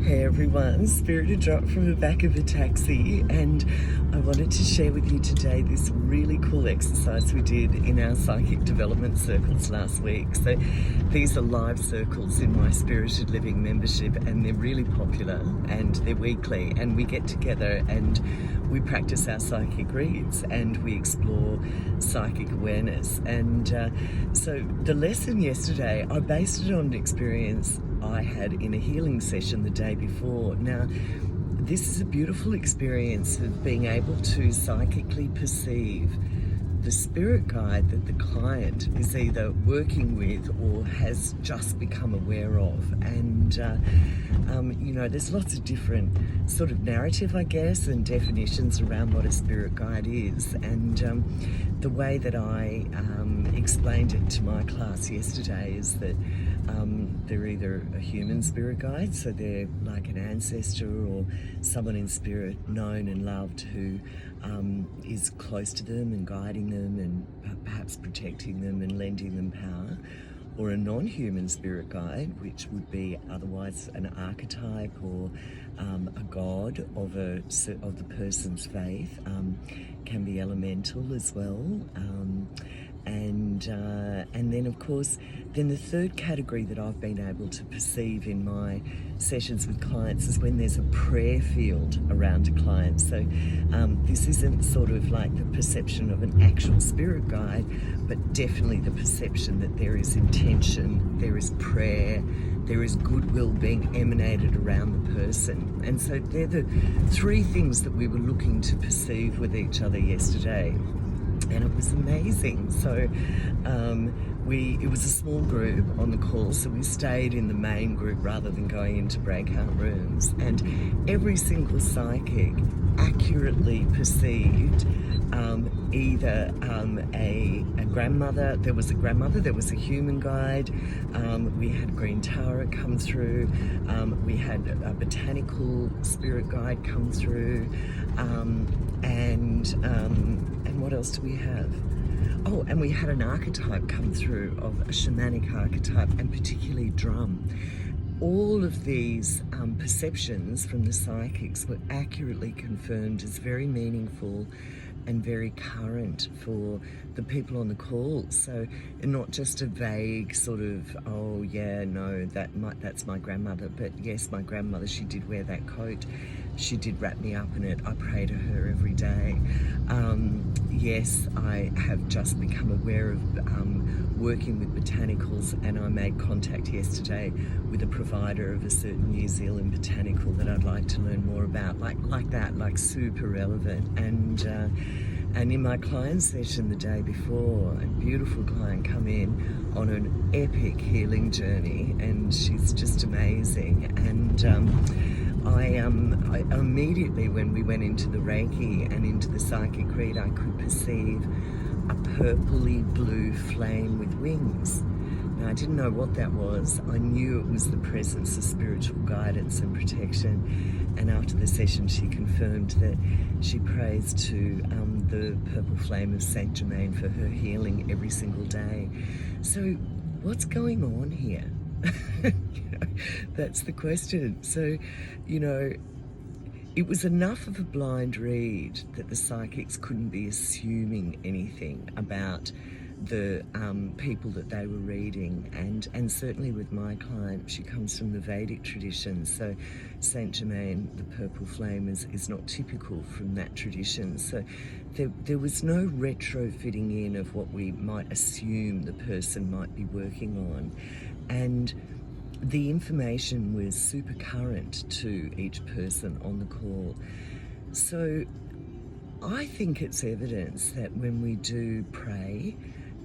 Hey everyone, Spirit dropped from the back of a taxi, and I wanted to share with you today this really cool exercise we did in our psychic development circles last week. So these are live circles in my Spirited Living membership, and they're really popular and they're weekly, and we get together and we practice our psychic reads and we explore psychic awareness. And so the lesson yesterday, I based it on an experience I had in a healing session the day before. Now, this is a beautiful experience of being able to psychically perceive the spirit guide that the client is either working with or has just become aware of. And, there's lots of different sort of narrative, I guess, and definitions around what a spirit guide is. And the way that I explained it to my class yesterday is that they're either a human spirit guide, so they're like an ancestor or someone in spirit known and loved who is close to them and guiding them and perhaps protecting them and lending them power, or a non-human spirit guide, which would be otherwise an archetype or a god of the person's faith, can be elemental as well. And then, of course, then the third category that I've been able to perceive in my sessions with clients is when there's a prayer field around a client. So this isn't sort of like the perception of an actual spirit guide, but definitely the perception that there is intention, there is prayer, there is goodwill being emanated around the person. And so they're the three things that we were looking to perceive with each other yesterday. And it was amazing. So it was a small group on the call, so we stayed in the main group rather than going into breakout rooms. And every single psychic accurately perceived either a grandmother, there was a human guide, we had Green Tara come through, we had a botanical spirit guide come through, and what else do we have? Oh, and we had an archetype come through of a shamanic archetype, and particularly drum. All of these perceptions from the psychics were accurately confirmed as very meaningful and very current for the people on the call. So not just a vague sort of, oh yeah, no, that's my grandmother, but yes, my grandmother, she did wear that coat, she did wrap me up in it, I pray to her every day. Yes, I have just become aware of working with botanicals, and I made contact yesterday with a provider of a certain New Zealand botanical that I'd like to learn more about, like that, like super relevant. And in my client session the day before, a beautiful client come in on an epic healing journey, and she's just amazing. And I immediately, when we went into the Reiki and into the psychic read, I could perceive a purpley blue flame with wings. Now, I didn't know what that was. I knew it was the presence of spiritual guidance and protection. And after the session, she confirmed that she prays to the purple flame of Saint Germain for her healing every single day. So what's going on here? That's the question. So, it was enough of a blind read that the psychics couldn't be assuming anything about the people that they were reading, and certainly with my client, she comes from the Vedic tradition, so Saint Germain, the purple flame, is not typical from that tradition. So there was no retrofitting in of what we might assume the person might be working on, and the information was super current to each person on the call. So I think it's evidence that when we do pray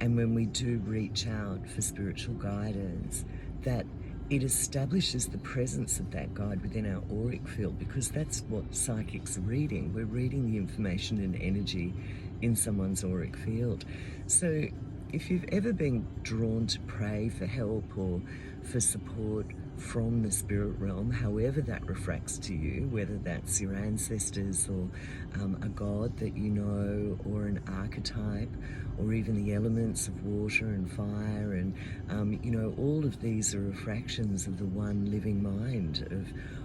and when we do reach out for spiritual guidance, that it establishes the presence of that guide within our auric field, because that's what psychics are reading. We're reading the information and energy in someone's auric field. So if you've ever been drawn to pray for help or for support from the spirit realm, however that refracts to you, whether that's your ancestors or a god that you know, or an archetype, or even the elements of water and fire, and all of these are refractions of the one living mind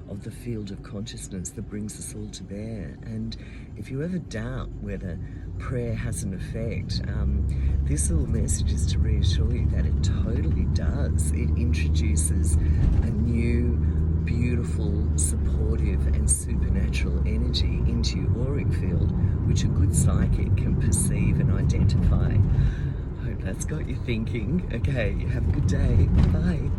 of the field of consciousness that brings us all to bear. And if you ever doubt whether prayer has an effect, this little message is to reassure you that it totally does. It introduces a new, beautiful, supportive and supernatural energy into your auric field, which a good psychic can perceive and identify. I hope that's got you thinking. Okay, have a good day. Bye.